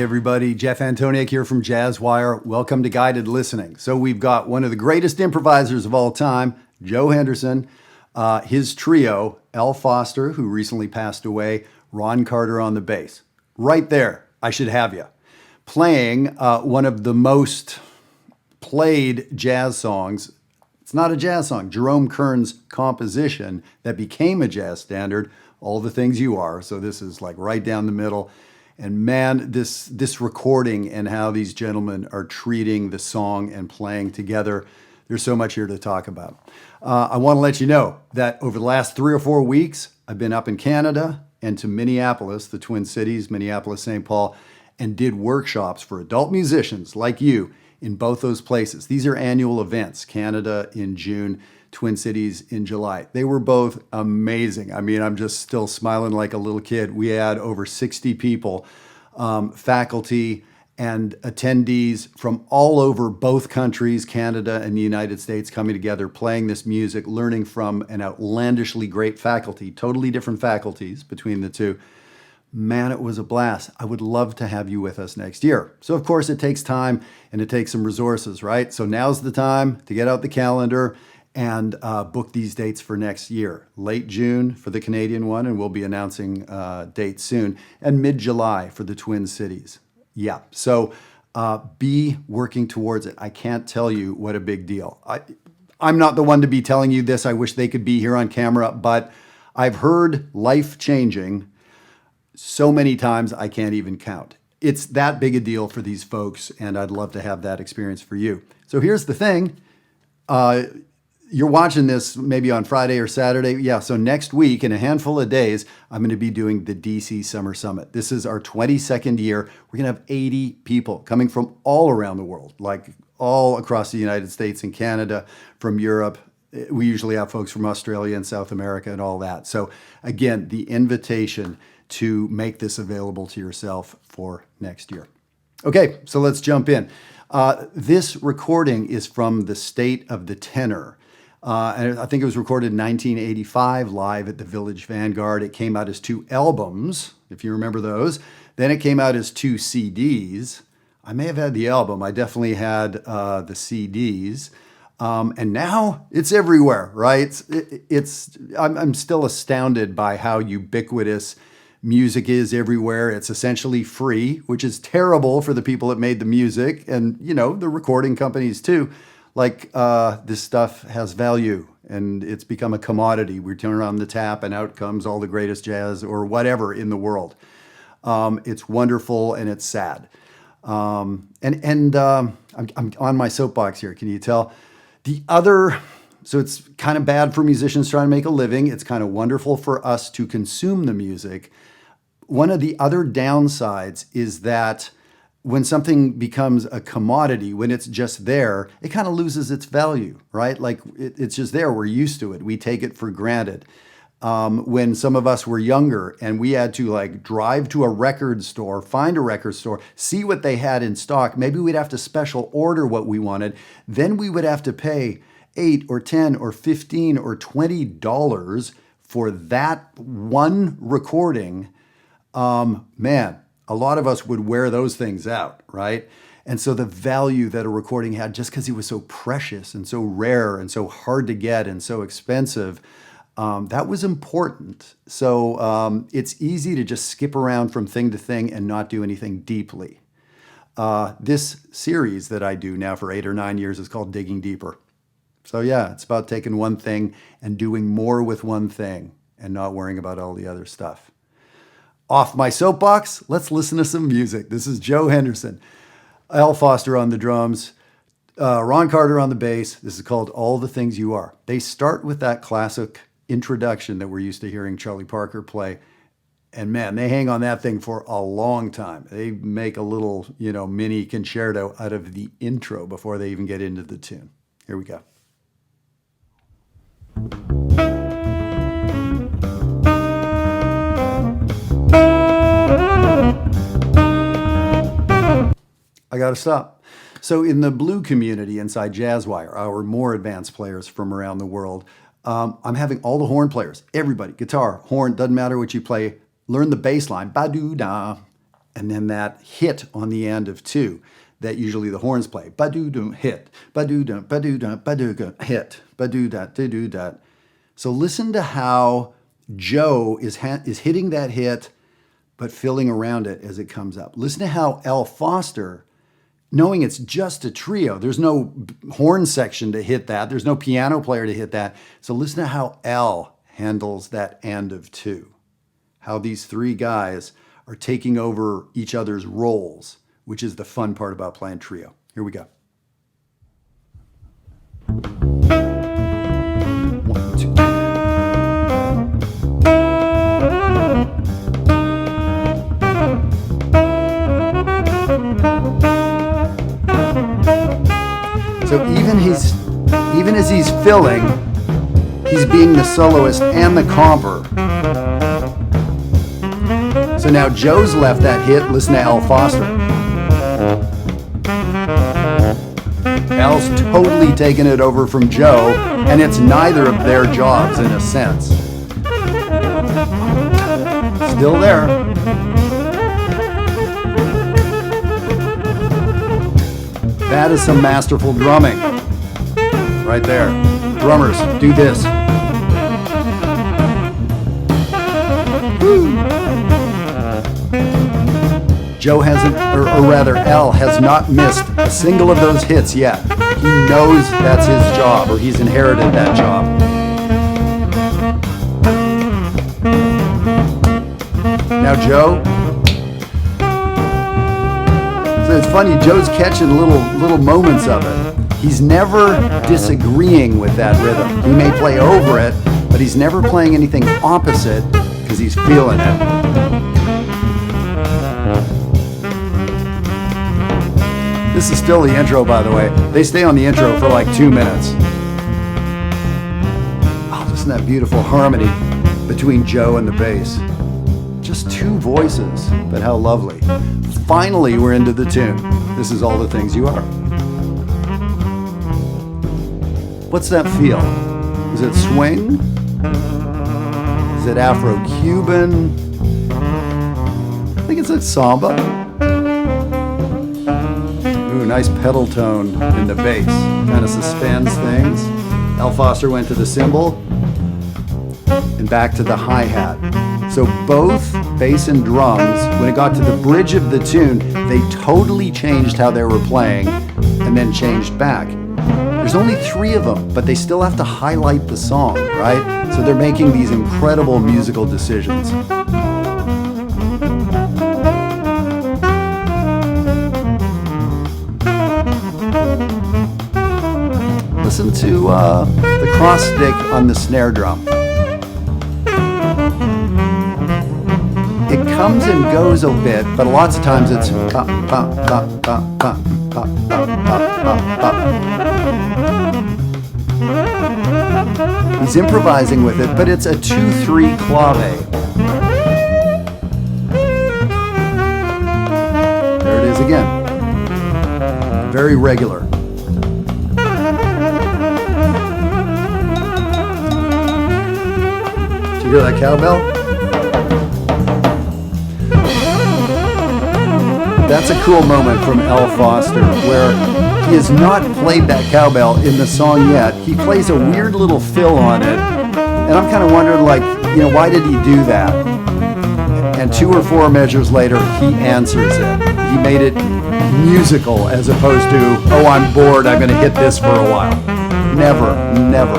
everybody. Jeff Antoniuk here from Jazzwire. Welcome to Guided Listening. So we've got one of the greatest improvisers of all time, Joe Henderson, his trio, Al Foster, who recently passed away, Ron Carter on the bass. Right there, I should have you. Playing one of the most played jazz songs. It's not a jazz song. Jerome Kern's composition that became a jazz standard, All the Things You Are. So this is like right down the middle. And man, this recording and how these gentlemen are treating the song and playing together, there's so much here to talk about. I want to let you know that over the last 3 or 4 weeks, I've been up in Canada and to Minneapolis, the Twin Cities, Minneapolis, St. Paul, and did workshops for adult musicians like you in both those places. These are annual events, Canada in June, Twin Cities in July. They were both amazing. I mean, I'm just still smiling like a little kid. We had over 60 people, faculty and attendees from all over both countries, Canada and the United States, coming together, playing this music, learning from an outlandishly great faculty, totally different faculties between the two. Man, it was a blast. I would love to have you with us next year. So of course it takes time and it takes some resources, right? So now's the time to get out the calendar and book these dates for next year. Late June for the Canadian one, and we'll be announcing dates soon, and mid-July for the Twin Cities. Yeah, so be working towards it. I can't tell you what a big deal. I'm not the one to be telling you this. I wish they could be here on camera, but I've heard life-changing so many times I can't even count. It's that big a deal for these folks, and I'd love to have that experience for you. So here's the thing. You're watching this maybe on Friday or Saturday. Yeah, so next week, in a handful of days, I'm going to be doing the DC Summer Summit. This is our 22nd year. We're going to have 80 people coming from all around the world, like all across the United States and Canada, from Europe. We usually have folks from Australia and South America and all that. So again, the invitation to make this available to yourself for next year. Okay, so let's jump in. This recording is from the State of the Tenor. And I think it was recorded in 1985 live at the Village Vanguard. It came out as 2 albums, if you remember those. Then it came out as 2 CDs. I may have had the album. I definitely had the CDs. And now it's everywhere, right? I'm still astounded by how ubiquitous music is everywhere. It's essentially free, which is terrible for the people that made the music and, you know, the recording companies too. Like this stuff has value and it's become a commodity. We turn on the tap and out comes all the greatest jazz or whatever in the world. It's wonderful and it's sad. I'm on my soapbox here. Can you tell? So it's kind of bad for musicians trying to make a living. It's kind of wonderful for us to consume the music. One of the other downsides is that when something becomes a commodity, when it's just there, it kind of loses its value, right? Like it's just there. We're used to it. We take it for granted. When some of us were younger and we had to like drive to a record store, find a record store, see what they had in stock, maybe we'd have to special order what we wanted. Then we would have to pay $8 or $10 or $15 or $20 for that one recording. Man, a lot of us would wear those things out, right? And so the value that a recording had, just because it was so precious and so rare and so hard to get and so expensive, that was important. So it's easy to just skip around from thing to thing and not do anything deeply. This series that I do now for 8 or 9 years is called Digging Deeper. So yeah, it's about taking one thing and doing more with one thing and not worrying about all the other stuff. Off my soapbox, let's listen to some music. This is Joe Henderson, Al Foster on the drums, Ron Carter on the bass. This is called All the Things You Are. They start with that classic introduction that we're used to hearing Charlie Parker play. And man, they hang on that thing for a long time. They make a little, mini concerto out of the intro before they even get into the tune. Here we go. I got to stop. So in the blue community inside Jazzwire, our more advanced players from around the world, I'm having all the horn players, everybody, guitar, horn, doesn't matter what you play, learn the bass line, ba-doo-da, and then that hit on the end of 2 that usually the horns play. Ba-doo-dum, hit. Ba-doo-dum, ba-doo-dum, ba-doo-dum, hit. Ba-doo-da, do-do-da. So listen to how Joe is hitting that hit, but filling around it as it comes up. Listen to how L. Foster, knowing it's just a trio, there's no horn section to hit that, there's no piano player to hit that. So listen to how L handles that end of 2. How these 3 guys are taking over each other's roles, which is the fun part about playing trio. Here we go. 1, 2. So even as he's filling, he's being the soloist and the comper. So now Joe's left that hit. Listen to L. Foster. L's totally taken it over from Joe, and it's neither of their jobs in a sense. Still there. That is some masterful drumming. Right there. Drummers, do this. Woo. Joe hasn't, or rather L has not missed a single of those hits yet. He knows that's his job, or he's inherited that job. Now Joe. So it's funny, Joe's catching little moments of it. He's never disagreeing with that rhythm. He may play over it, but he's never playing anything opposite because he's feeling it. This is still the intro, by the way. They stay on the intro for like 2 minutes. Oh, listen to that beautiful harmony between Joe and the bass. Just 2 voices, but how lovely. Finally, we're into the tune. This is All the Things You Are. What's that feel? Is it swing? Is it Afro-Cuban? I think it's a samba. Ooh, nice pedal tone in the bass. Kind of suspends things. L. Foster went to the cymbal and back to the hi-hat. So both bass and drums, when it got to the bridge of the tune, they totally changed how they were playing and then changed back. There's only 3 of them, but they still have to highlight the song, right? So they're making these incredible musical decisions. Listen to the cross stick on the snare drum. It comes and goes a bit, but lots of times it's pop, pop, pop, pop, pop, pop, pop, pop, pop. He's improvising with it, but it's a 2-3 clave. There it is again. Very regular. Hear that cowbell? That's a cool moment from L. Foster, where he has not played that cowbell in the song yet. He plays a weird little fill on it, and I'm kind of wondering, like, you know, why did he do that? And 2 or 4 measures later, he answers it. He made it musical as opposed to, oh, I'm bored, I'm going to hit this for a while. Never, never.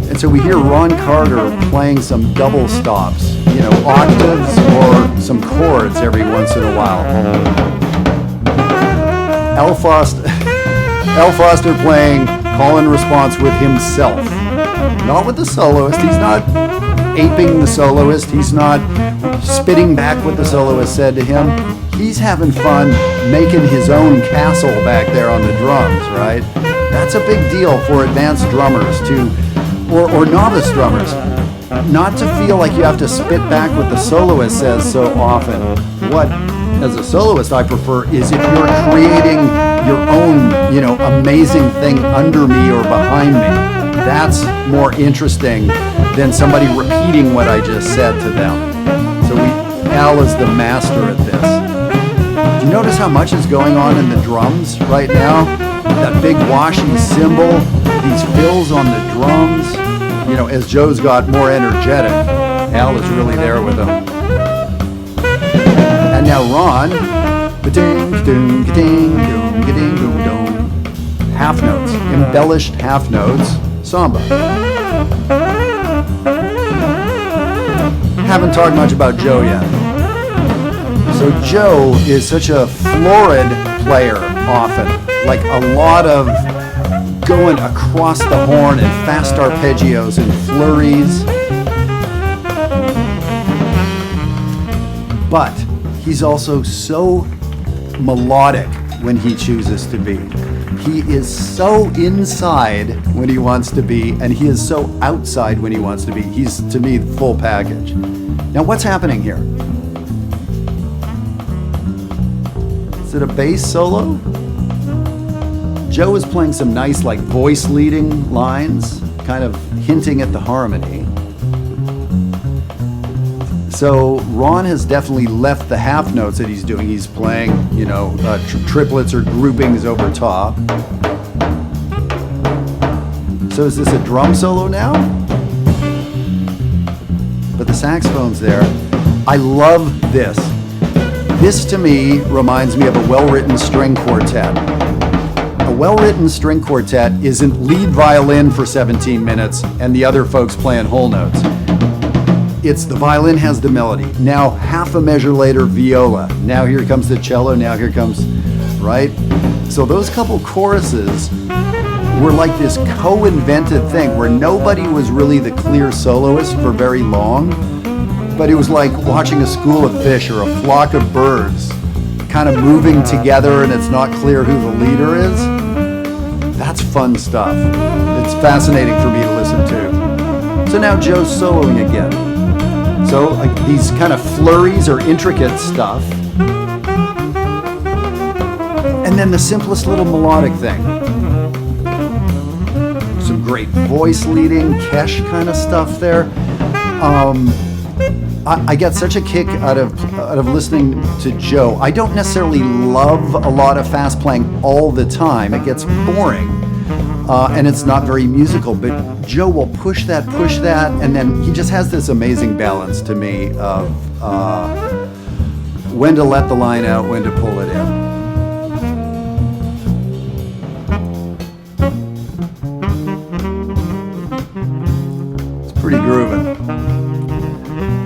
And so we hear Ron Carter playing some double stops, you know, octaves or some chords every once in a while. L. Foster playing call and response with himself, not with the soloist. He's not aping the soloist. He's not spitting back what the soloist said to him. He's having fun making his own castle back there on the drums, right? That's a big deal for advanced drummers or novice drummers, not to feel like you have to spit back what the soloist says so often. What, as a soloist, I prefer is if you're creating your own, you know, amazing thing under me or behind me. That's more interesting than somebody repeating what I just said to them. So Al is the master at this. Do you notice how much is going on in the drums right now? That big washy cymbal, these fills on the drums. You know, as Joe's got more energetic, Al is really there with him. And now Ron, half notes, embellished half notes, samba. Haven't talked much about Joe yet. So Joe is such a florid player often, like a lot of going across the horn and fast arpeggios and flurries. But he's also so melodic when he chooses to be. He is so inside when he wants to be, and he is so outside when he wants to be. He's, to me, the full package. Now, what's happening here? Is it a bass solo? Joe is playing some nice, like, voice leading lines, kind of hinting at the harmony. So Ron has definitely left the half notes that he's doing. He's playing, you know, triplets or groupings over top. So is this a drum solo now? But the saxophone's there. I love this. This to me reminds me of a well-written string quartet. A well-written string quartet isn't lead violin for 17 minutes and the other folks playing whole notes. It's the violin has the melody. Now half a measure later, viola. Now here comes the cello. Now here comes, right? So those couple choruses were like this co-invented thing where nobody was really the clear soloist for very long, but it was like watching a school of fish or a flock of birds kind of moving together and it's not clear who the leader is. That's fun stuff. It's fascinating for me to listen to. So now Joe's soloing again. So like these kind of flurries or intricate stuff. And then the simplest little melodic thing. Some great voice leading, Kesh kind of stuff there. I get such a kick out of listening to Joe. I don't necessarily love a lot of fast playing all the time. It gets boring. And it's not very musical, but Joe will push that, and then he just has this amazing balance to me of when to let the line out, when to pull it in. It's pretty grooving.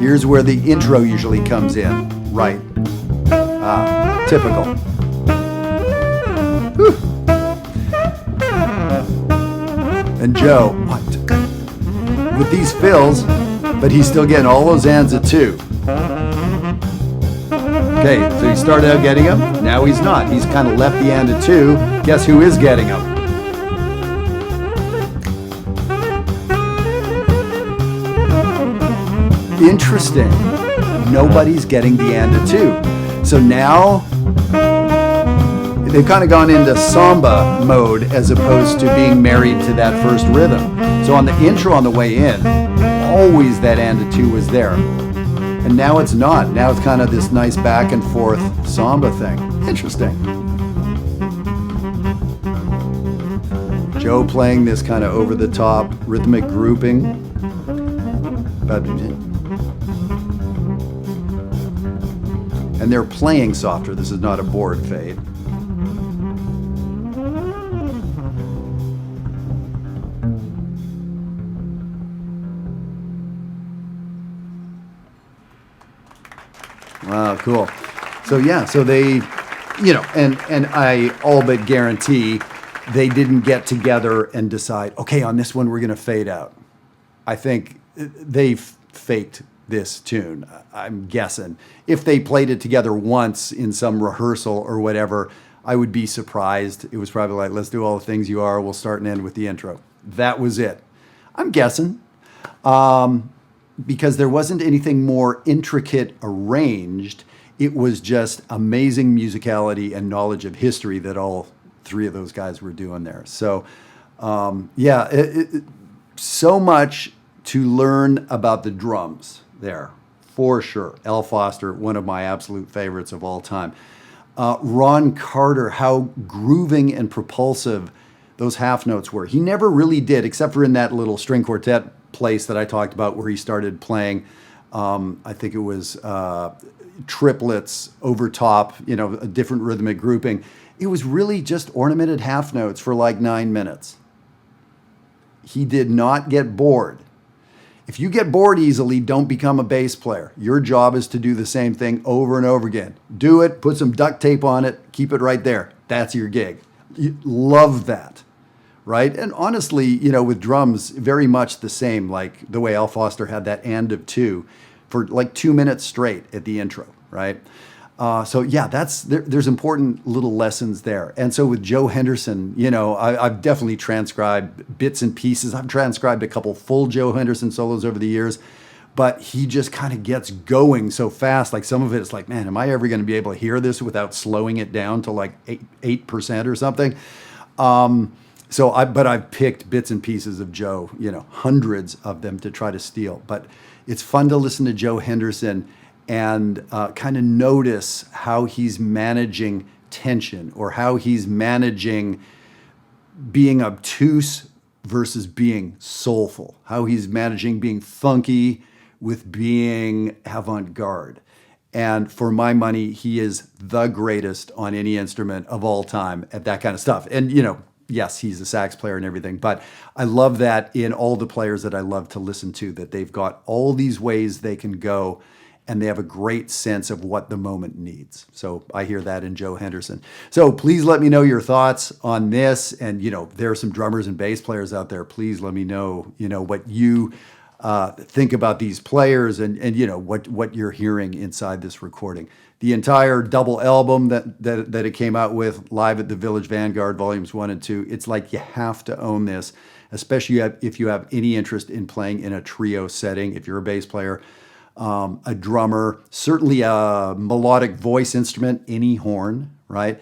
Here's where the intro usually comes in, right? Typical. Whew. And Joe, with these fills, but he's still getting all those ands at 2. Okay, so he started out getting them, now he's not. He's kind of left the and at 2. Guess who is getting them? Interesting. Nobody's getting the and at 2. So now they've kind of gone into samba mode as opposed to being married to that first rhythm. So on the intro on the way in, always that and a 2 was there. And now it's not. Now it's kind of this nice back and forth samba thing. Interesting. Joe playing this kind of over the top rhythmic grouping. And they're playing softer. This is not a board fade. Wow, cool. So yeah, so they, you know, and I all but guarantee they didn't get together and decide, okay, on this one we're going to fade out. I think they faked this tune, I'm guessing. If they played it together once in some rehearsal or whatever, I would be surprised. It was probably like, let's do all the things you are, we'll start and end with the intro. That was it. I'm guessing. Because there wasn't anything more intricate arranged. It was just amazing musicality and knowledge of history that all 3 of those guys were doing there. So, yeah, so much to learn about the drums there, for sure. Al Foster, one of my absolute favorites of all time. Ron Carter, how grooving and propulsive those half notes were. He never really did, except for in that little string quartet place that I talked about where he started playing, I think it was triplets over top, a different rhythmic grouping. It was really just ornamented half notes for like 9 minutes. He did not get bored. If you get bored easily, don't become a bass player. Your job is to do the same thing over and over again. Do it, put some duct tape on it, keep it right there. That's your gig. You love that, right? And honestly, with drums, very much the same, like the way Al Foster had that and of two for like 2 minutes straight at the intro, right? So yeah, there's important little lessons there. And so with Joe Henderson, I've definitely transcribed bits and pieces. I've transcribed a couple full Joe Henderson solos over the years, but he just kind of gets going so fast. Like some of it, it's like, man, am I ever going to be able to hear this without slowing it down to like 8% or something? But I've picked bits and pieces of Joe, hundreds of them to try to steal. But it's fun to listen to Joe Henderson and kind of notice how he's managing tension or how he's managing being obtuse versus being soulful, how he's managing being funky with being avant-garde. And for my money, he is the greatest on any instrument of all time at that kind of stuff. And, yes, he's a sax player and everything, but I love that in all the players that I love to listen to, that they've got all these ways they can go and they have a great sense of what the moment needs. So I hear that in Joe Henderson. So please let me know your thoughts on this. And, there are some drummers and bass players out there. Please let me know, what you think about these players and what you're hearing inside this recording. The entire double album that it came out with, Live at the Village Vanguard, Volumes 1 and 2, it's like you have to own this, especially if you have any interest in playing in a trio setting, if you're a bass player, a drummer, certainly a melodic voice instrument, any horn, right?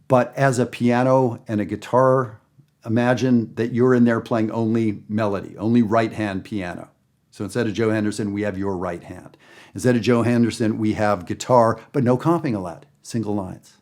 But as a piano and a guitar, imagine that you're in there playing only melody, only right-hand piano. So instead of Joe Henderson, we have your right hand. Instead of Joe Henderson, we have guitar, but no comping allowed, single lines.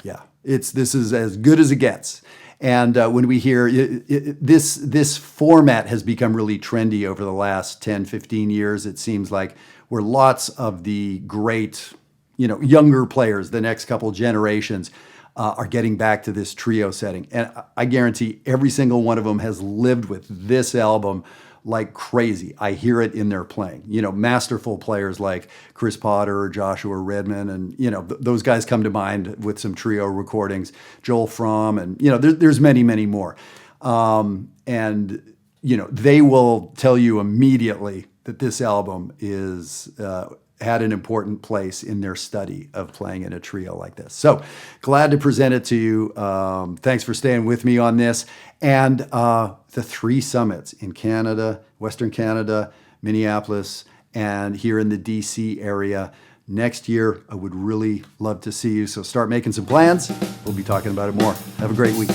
Yeah, this is as good as it gets. And when we hear this format has become really trendy over the last 10, 15 years, it seems like, where lots of the great, younger players, the next couple generations, are getting back to this trio setting. And I guarantee every single one of them has lived with this album like crazy. I hear it in their playing. Masterful players like Chris Potter or Joshua Redman, and those guys come to mind with some trio recordings. Joel Fromm, and there's many, many more. And they will tell you immediately that this album is had an important place in their study of playing in a trio like this. So glad to present it to you. Thanks for staying with me on this. And the 3 summits in Canada, Western Canada, Minneapolis, and here in the DC area. Next year, I would really love to see you. So start making some plans. We'll be talking about it more. Have a great week.